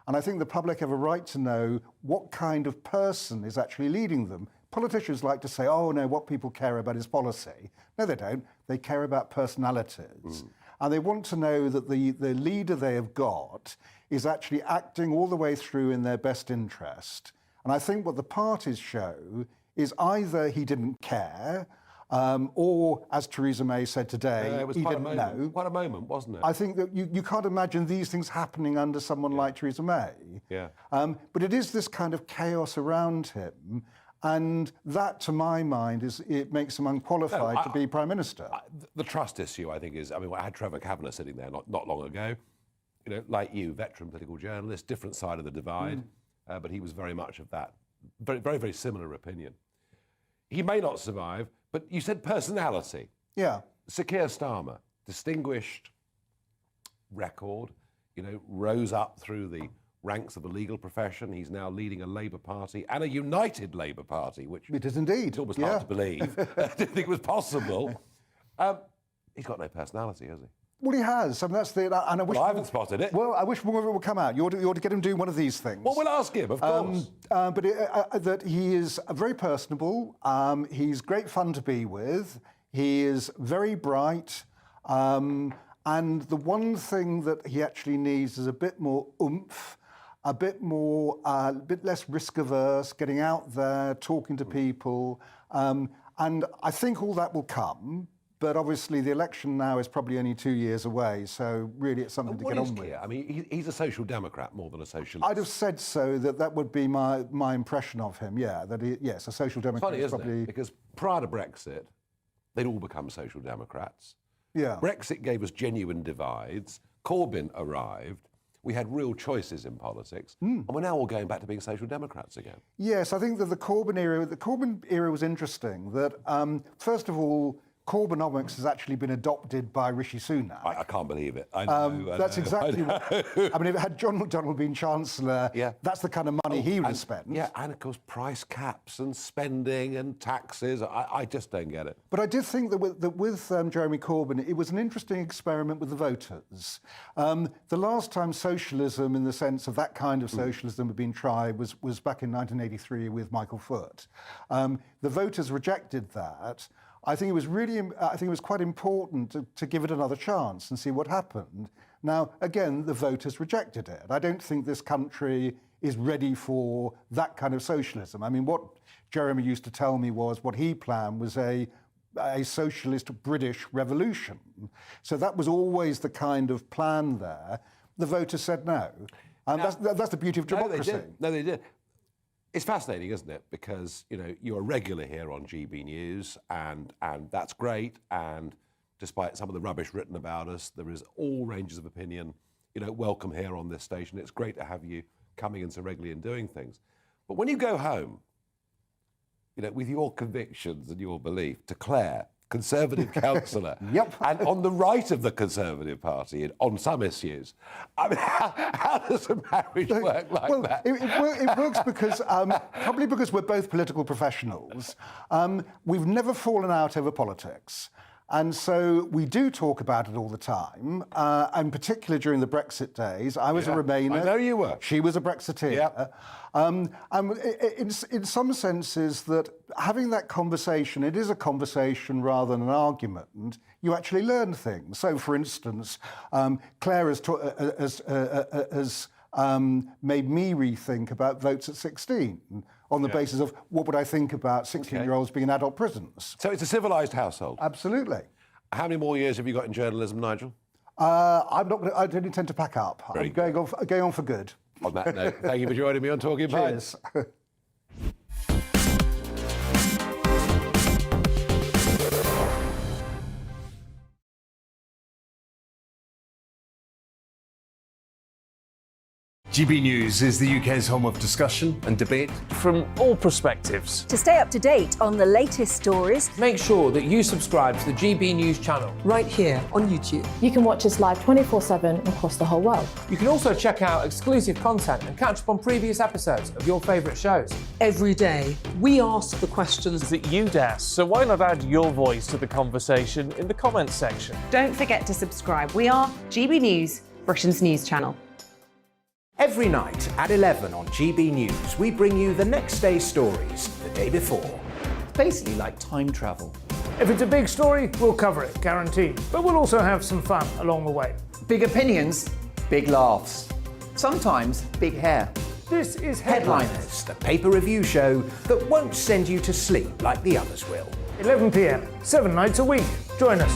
And I think the public have a right to know what kind of person is actually leading them. Politicians like to say, oh no, what people care about is policy. No, they don't. They care about personalities. And they want to know that the leader they have got is actually acting all the way through in their best interest. And I think what the parties show is either he didn't care, or, as Theresa May said today, it was he quite didn't a moment. know. Quite a moment, wasn't it? I think that you can't imagine these things happening under someone like Theresa May. Yeah. But it is this kind of chaos around him, and that, to my mind, it makes him unqualified to be Prime Minister. The trust issue, I think, is... I mean, I had Trevor Kavanagh sitting there not long ago. You know, like you, veteran political journalist, different side of the divide, but he was very much of that very, very, very similar opinion. He may not survive, but you said personality. Yeah. Sir Keir Starmer, distinguished record, you know, rose up through the ranks of the legal profession. He's now leading a Labour Party and a united Labour Party, which it is indeed. It's almost hard to believe. I didn't think it was possible. He's got no personality, has he? Well, he has. I mean, that's the. And I wish. Well, I haven't spotted it. Well, I wish more of it would come out. You ought to get him doing one of these things. Well, we'll ask him, of course. But that he is very personable. He's great fun to be with. He is very bright. And the one thing that he actually needs is a bit more oomph, a bit less risk averse, getting out there, talking to people. And I think all that will come. But obviously, the election now is probably only 2 years away, so really it's something to get on with. I mean, he's a social democrat more than a socialist. I'd have said so. That would be my impression of him. Yeah, yes, a social democrat. Funny, is isn't probably it? Because prior to Brexit, they'd all become social democrats. Yeah. Brexit gave us genuine divides. Corbyn arrived. We had real choices in politics, and we're now all going back to being social democrats again. Yes, I think that the Corbyn era was interesting. That first of all, Corbynomics has actually been adopted by Rishi Sunak. I can't believe it. I know. That's exactly what... I mean, if had John McDonnell been Chancellor, that's the kind of money he would have spent. Yeah, and of course, price caps and spending and taxes. I just don't get it. But I did think that with Jeremy Corbyn, it was an interesting experiment with the voters. The last time socialism, in the sense of that kind of socialism, had been tried was back in 1983 with Michael Foot. The voters rejected that. I think it was quite important to give it another chance and see what happened. Now, again, the voters rejected it. I don't think this country is ready for that kind of socialism. I mean, what Jeremy used to tell me was what he planned was a socialist British revolution. So that was always the kind of plan there. The voters said no. And that's the beauty of democracy. No, they did. It's fascinating, isn't it? Because, you know, you're a regular here on GB News, and that's great. And despite some of the rubbish written about us, there is all ranges of opinion, you know, welcome here on this station. It's great to have you coming in so regularly and doing things. But when you go home, you know, with your convictions and your belief, to Claire, Conservative councillor, and on the right of the Conservative Party on some issues. I mean, how does a marriage work like that? It works because, probably because we're both political professionals. We've never fallen out over politics. And so we do talk about it all the time, and particularly during the Brexit days. I was a Remainer. I know you were. She was a Brexiteer. In some senses, that having that conversation, it is a conversation rather than an argument. You actually learn things. So, for instance, Claire has made me rethink about votes at 16 on the basis of what would I think about 16-year-olds being in adult prisons. So it's a civilised household? Absolutely. How many more years have you got in journalism, Nigel? I don't intend to pack up. I'm going on for good. On that note, thank you for joining me on Talking Pints. Cheers. GB News is the UK's home of discussion and debate. From all perspectives. To stay up to date on the latest stories, Make sure that you subscribe to the GB News channel. right here on YouTube. You can watch us live 24/7 across the whole world. You can also check out exclusive content and catch up on previous episodes of your favourite shows. Every day, we ask the questions that you'd ask, so why not add your voice to the conversation in the comments section? Don't forget to subscribe. We are GB News, Britain's news channel. Every night at 11 on GB News, we bring you the next day's stories the day before. It's basically like time travel. If it's a big story, we'll cover it, guaranteed. But we'll also have some fun along the way. Big opinions, big laughs. Sometimes big hair. This is Headliners, the paper review show that won't send you to sleep like the others will. 11 p.m, 7 nights a week. Join us.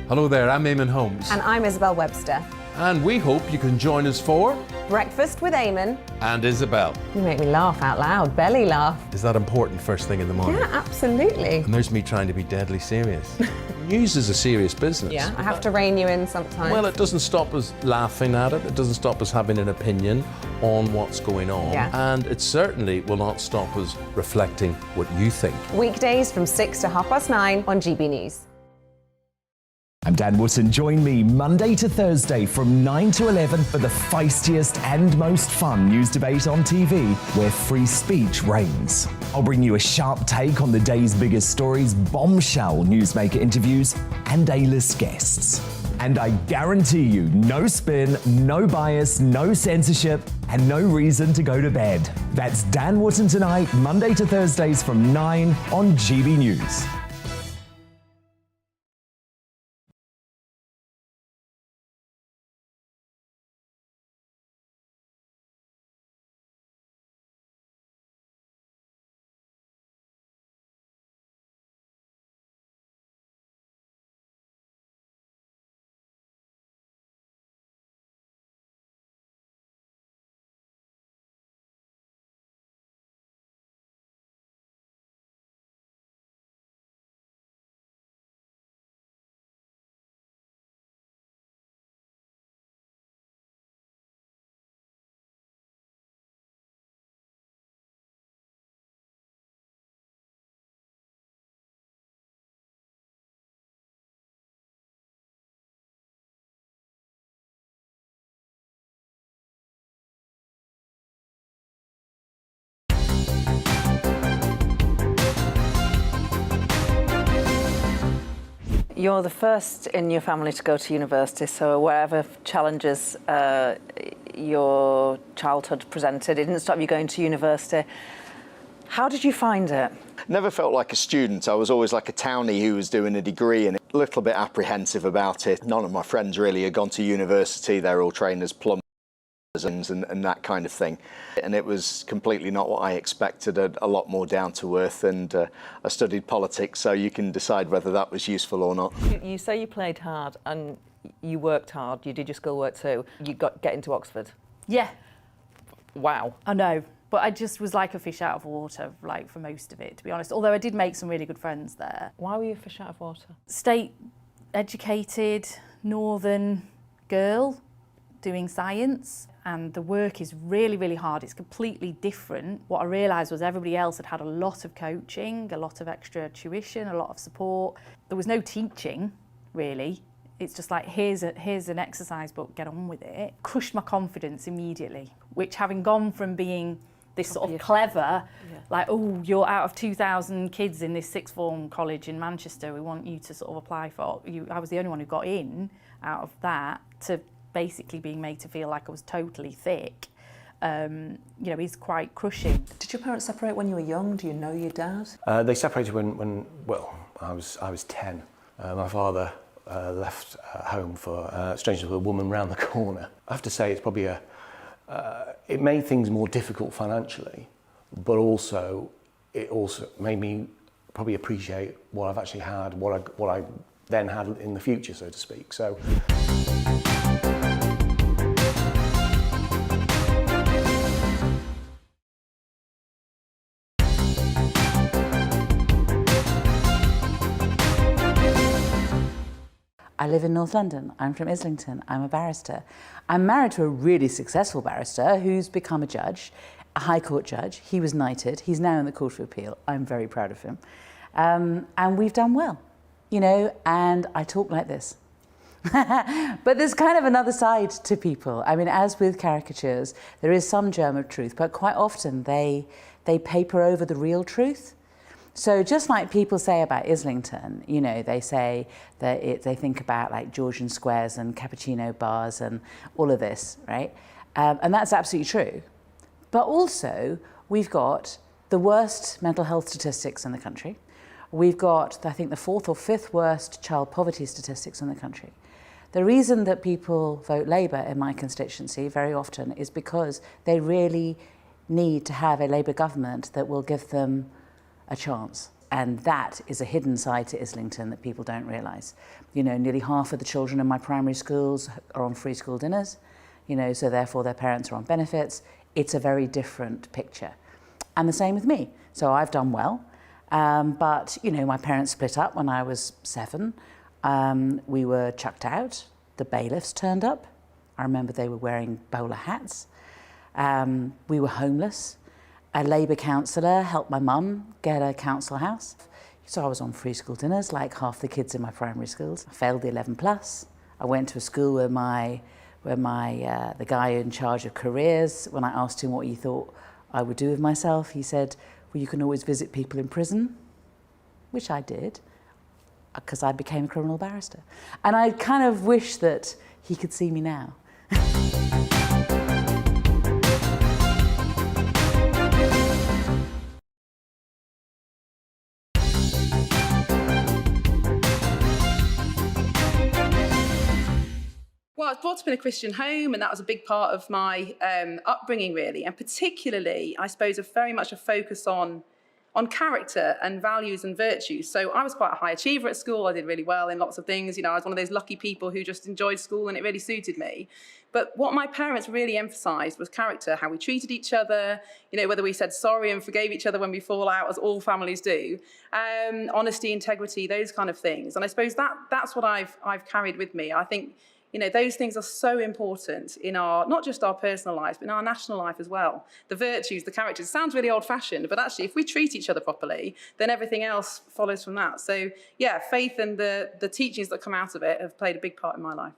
Hello there, I'm Eamon Holmes. And I'm Isabel Webster. And we hope you can join us for Breakfast with Eamon. And Isabel. You make me laugh out loud, belly laugh. Is that important first thing in the morning? Yeah, absolutely. And there's me trying to be deadly serious. News is a serious business. Yeah, I have to rein you in sometimes. Well, it doesn't stop us laughing at it. It doesn't stop us having an opinion on what's going on. Yeah. And it certainly will not stop us reflecting what you think. Weekdays from 6 to 9:30 on GB News. I'm Dan Wootton. Join me Monday to Thursday from 9 to 11 for the feistiest and most fun news debate on TV, where free speech reigns. I'll bring you a sharp take on the day's biggest stories, bombshell newsmaker interviews, and A-list guests. And I guarantee you, no spin, no bias, no censorship, and no reason to go to bed. That's Dan Wootton Tonight, Monday to Thursdays from 9 on GB News. You're the first in your family to go to university, so whatever challenges your childhood presented, it didn't stop you going to university. How did you find it? Never felt like a student. I was always like a townie who was doing a degree and a little bit apprehensive about it. None of my friends really had gone to university. They're all trained as plumbers and that kind of thing. And it was completely not what I expected, a lot more down to earth, and I studied politics, so you can decide whether that was useful or not. You say you played hard and you worked hard. You did your schoolwork too. You get into Oxford. Yeah. Wow. I know, but I just was like a fish out of water, like for most of it, to be honest. Although I did make some really good friends there. Why were you a fish out of water? State educated, northern girl doing science. And the work is really, really hard. It's completely different. What I realised was everybody else had had a lot of coaching, a lot of extra tuition, a lot of support. There was no teaching, really. It's just like, here's an exercise book, get on with it. Crushed my confidence immediately, which, having gone from being this sort of clever, like, oh, you're out of 2,000 kids in this sixth form college in Manchester, we want you to sort of apply for, I was the only one who got in out of that, to basically being made to feel like I was totally thick, is quite crushing. Did your parents separate when you were young? Do you know your dad? They separated when I was 10. My father left home for strangers with a woman round the corner. I have to say it's probably it made things more difficult financially, but it also made me probably appreciate what I've actually had, what I then had in the future, so to speak. So. I live in North London. I'm from Islington. I'm a barrister. I'm married to a really successful barrister who's become a judge, a High Court judge. He was knighted. He's now in the Court of Appeal. I'm very proud of him. And we've done well, you know, and I talk like this. But there's kind of another side to people. I mean, as with caricatures, there is some germ of truth, but quite often they paper over the real truth. So just like people say about Islington, you know, they say that they think about like Georgian squares and cappuccino bars and all of this, right? And that's absolutely true. But also, we've got the worst mental health statistics in the country. We've got, I think, the 4th or 5th worst child poverty statistics in the country. The reason that people vote Labour in my constituency very often is because they really need to have a Labour government that will give them a chance. And that is a hidden side to Islington that people don't realise. You know, nearly half of the children in my primary schools are on free school dinners, you know, so therefore their parents are on benefits. It's a very different picture. And the same with me. So I've done well, but, you know, my parents split up when I was 7. We were chucked out. The bailiffs turned up. I remember they were wearing bowler hats. We were homeless. A Labour councillor helped my mum get a council house. So I was on free school dinners like half the kids in my primary schools. I failed the 11+. I went to a school where the guy in charge of careers, when I asked him what he thought I would do with myself, he said, well, you can always visit people in prison, which I did, because I became a criminal barrister. And I kind of wish that he could see me now. Well, I was brought up in a Christian home, and that was a big part of my upbringing, really. And particularly, I suppose, very much a focus on character and values and virtues. So I was quite a high achiever at school. I did really well in lots of things. You know, I was one of those lucky people who just enjoyed school and it really suited me. But what my parents really emphasised was character, how we treated each other, you know, whether we said sorry and forgave each other when we fall out, as all families do, honesty, integrity, those kind of things. And I suppose that's what I've carried with me. I think, you know, those things are so important in our, not just our personal lives, but in our national life as well. The virtues, the characters, it sounds really old-fashioned, but actually if we treat each other properly, then everything else follows from that. So yeah, faith and the teachings that come out of it have played a big part in my life.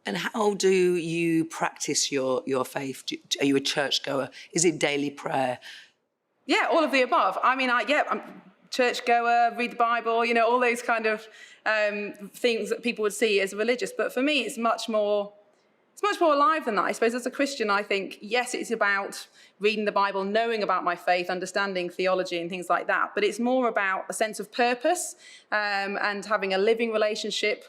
And how do you practice your faith? Are you a churchgoer? Is it daily prayer? Yeah, all of the above. I mean, I'm churchgoer, read the Bible, you know, all those kind of things that people would see as religious. But for me, it's much more alive than that. I suppose as a Christian, I think, yes, it's about reading the Bible, knowing about my faith, understanding theology and things like that. But it's more about a sense of purpose and having a living relationship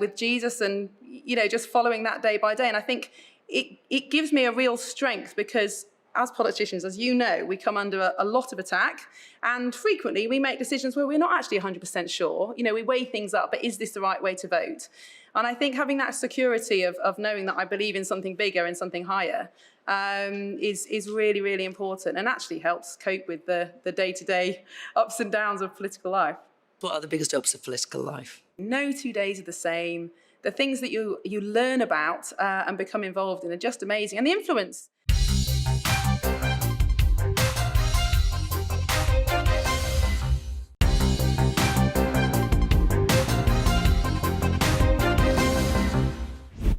with Jesus and, you know, just following that day by day. And I think it gives me a real strength because as politicians, as you know, we come under a lot of attack, and frequently we make decisions where we're not actually 100% sure. You know, we weigh things up, but is this the right way to vote? And I think having that security of knowing that I believe in something bigger and something higher is really, really important, and actually helps cope with the day-to-day ups and downs of political life. What are the biggest ups of political life? No 2 days are the same. The things that you learn about and become involved in are just amazing, and the influence.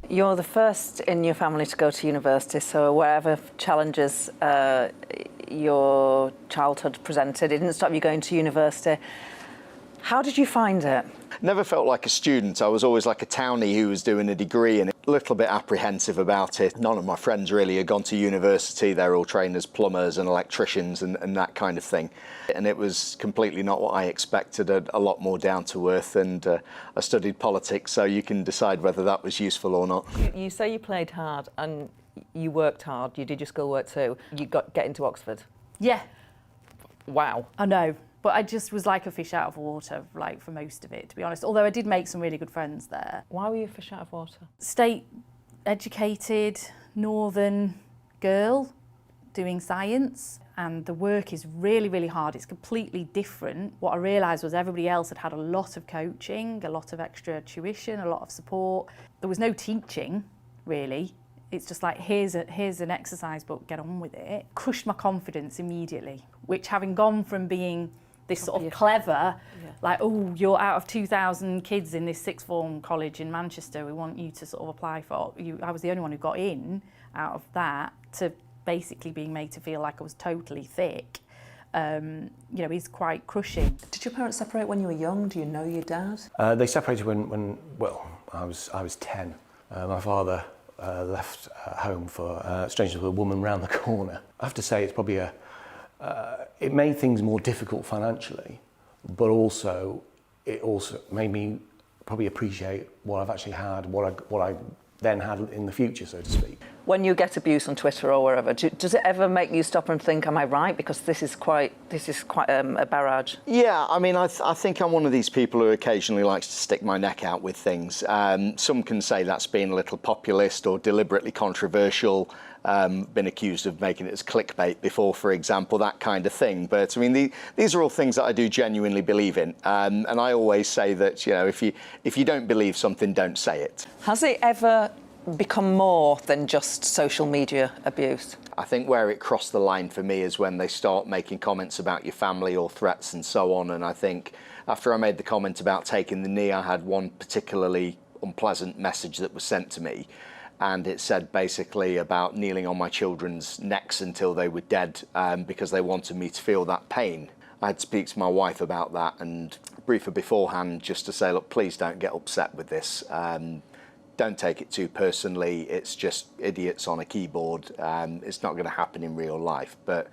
You're the first in your family to go to university, so whatever challenges your childhood presented, it didn't stop you going to university. How did you find it? Never felt like a student. I was always like a townie who was doing a degree and a little bit apprehensive about it. None of my friends really had gone to university. They're all trained as plumbers and electricians and that kind of thing. And it was completely not what I expected, a lot more down to earth. And I studied politics, so you can decide whether that was useful or not. You say you played hard and you worked hard. You did your schoolwork too. You get into Oxford. Yeah. Wow. I know. But I just was like a fish out of water, like, for most of it, to be honest. Although I did make some really good friends there. Why were you a fish out of water? State educated, northern girl, doing science, and the work is really, really hard. It's completely different. What I realised was everybody else had had a lot of coaching, a lot of extra tuition, a lot of support. There was no teaching, really. It's just like, here's an exercise book, get on with it. Crushed my confidence immediately, which, having gone from being this sort of clever, like, oh, you're out of 2,000 kids in this sixth form college in Manchester, we want you to sort of apply for, I was the only one who got in out of that, to basically being made to feel like I was totally thick, you know, is quite crushing. Did your parents separate when you were young? Do you know your dad? They separated when I was 10. My father left home for, strangely, with a woman round the corner. I have to say, it's probably it made things more difficult financially, but it also made me probably appreciate what I've actually had, what I then had in the future, so to speak. When you get abuse on Twitter or wherever, does it ever make you stop and think, am I right? Because this is quite a barrage. Yeah, I mean, I think I'm one of these people who occasionally likes to stick my neck out with things. Some can say that's being a little populist or deliberately controversial. Been accused of making it as clickbait before, for example, that kind of thing. But I mean, these are all things that I do genuinely believe in. And I always say that, you know, if you don't believe something, don't say it. Has it ever become more than just social media abuse? I think where it crossed the line for me is when they start making comments about your family or threats and so on. And I think after I made the comment about taking the knee, I had one particularly unpleasant message that was sent to me. And it said basically about kneeling on my children's necks until they were dead because they wanted me to feel that pain. I had to speak to my wife about that and brief her beforehand just to say, look, please don't get upset with this. Don't take it too personally. It's just idiots on a keyboard. It's not going to happen in real life. But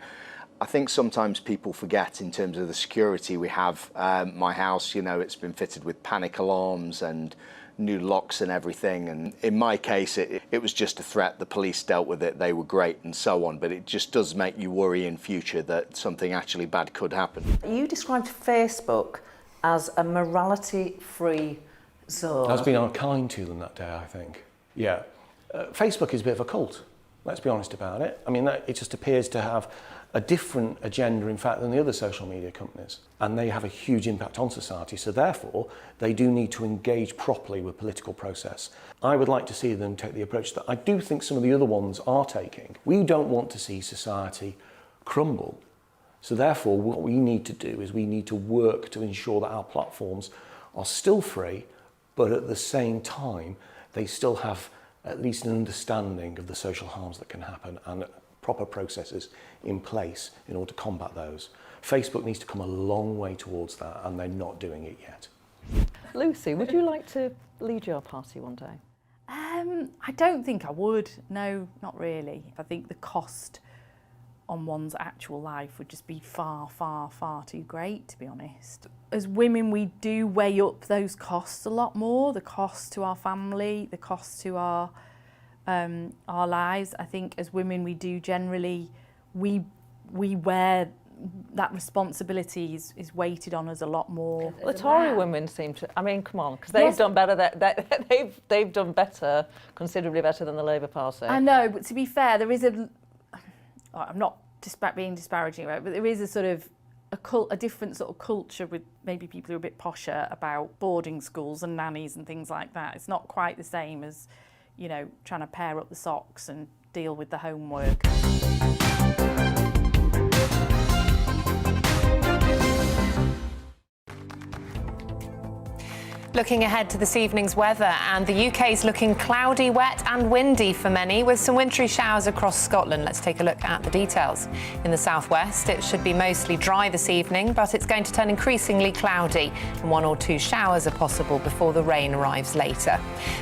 I think sometimes people forget in terms of the security we have. My house, you know, it's been fitted with panic alarms and new locks and everything. And in my case, it was just a threat. The police dealt with it. They were great and so on. But it just does make you worry in future that something actually bad could happen. You described Facebook as a morality-free zone. I was being unkind to them that day, I think. Yeah. Facebook is a bit of a cult, let's be honest about it. I mean, it just appears to have a different agenda, in fact, than the other social media companies. And they have a huge impact on society, so therefore, they do need to engage properly with political process. I would like to see them take the approach that I do think some of the other ones are taking. We don't want to see society crumble. So therefore, what we need to do is we need to work to ensure that our platforms are still free, but at the same time, they still have at least an understanding of the social harms that can happen and proper processes in place in order to combat those. Facebook needs to come a long way towards that, and they're not doing it yet. Lucy, would you like to lead your party one day? I don't think I would. No, not really. I think the cost on one's actual life would just be far, far, far too great, to be honest. As women, we do weigh up those costs a lot more, the cost to our family, the cost to our lives. I think as women, we do generally, we wear that responsibility is weighted on us a lot more. Well, the Tory women seem to, I mean, come on, because they've done better, they've done better, considerably better than the Labour Party. I know, but to be fair, there is I'm not being disparaging about it, but there is a sort of a different sort of culture with maybe people who are a bit posher about boarding schools and nannies and things like that. It's not quite the same as, you know, trying to pair up the socks and deal with the homework. Looking ahead to this evening's weather, and the UK's looking cloudy, wet and windy for many, with some wintry showers across Scotland. Let's take a look at the details. In the southwest, it should be mostly dry this evening, but it's going to turn increasingly cloudy, and 1 or 2 showers are possible before the rain arrives later.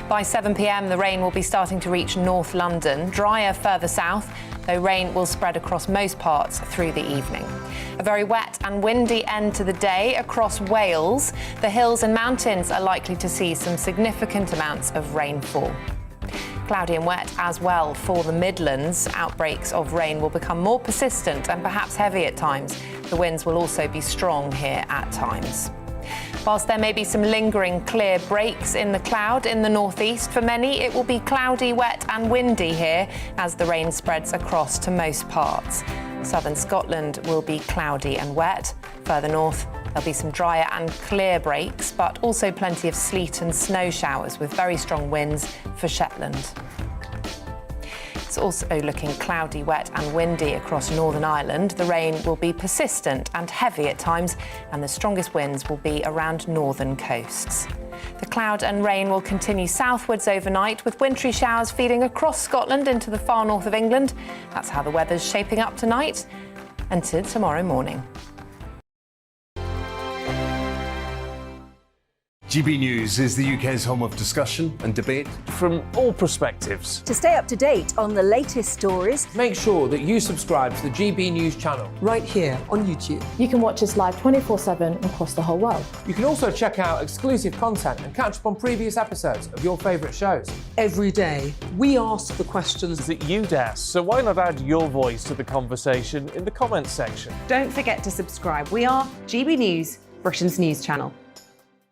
By 7 p.m, the rain will be starting to reach North London, drier further south, though rain will spread across most parts through the evening. A very wet and windy end to the day across Wales. The hills and mountains are likely to see some significant amounts of rainfall. Cloudy and wet as well for the Midlands. Outbreaks of rain will become more persistent and perhaps heavy at times. The winds will also be strong here at times. Whilst there may be some lingering clear breaks in the cloud in the northeast, for many it will be cloudy, wet and windy here as the rain spreads across to most parts. Southern Scotland will be cloudy and wet. Further north, there'll be some drier and clear breaks, but also plenty of sleet and snow showers with very strong winds for Shetland. It's also looking cloudy, wet and windy across Northern Ireland. The rain will be persistent and heavy at times, and the strongest winds will be around northern coasts. The cloud and rain will continue southwards overnight, with wintry showers feeding across Scotland into the far north of England. That's how the weather's shaping up tonight and to tomorrow morning. GB News is the UK's home of discussion and debate. From all perspectives. To stay up to date on the latest stories, make sure that you subscribe to the GB News channel. Right here on YouTube. You can watch us live 24/7 across the whole world. You can also check out exclusive content and catch up on previous episodes of your favourite shows. Every day, we ask the questions that you'd ask, so why not add your voice to the conversation in the comments section? Don't forget to subscribe. We are GB News, Britain's news channel.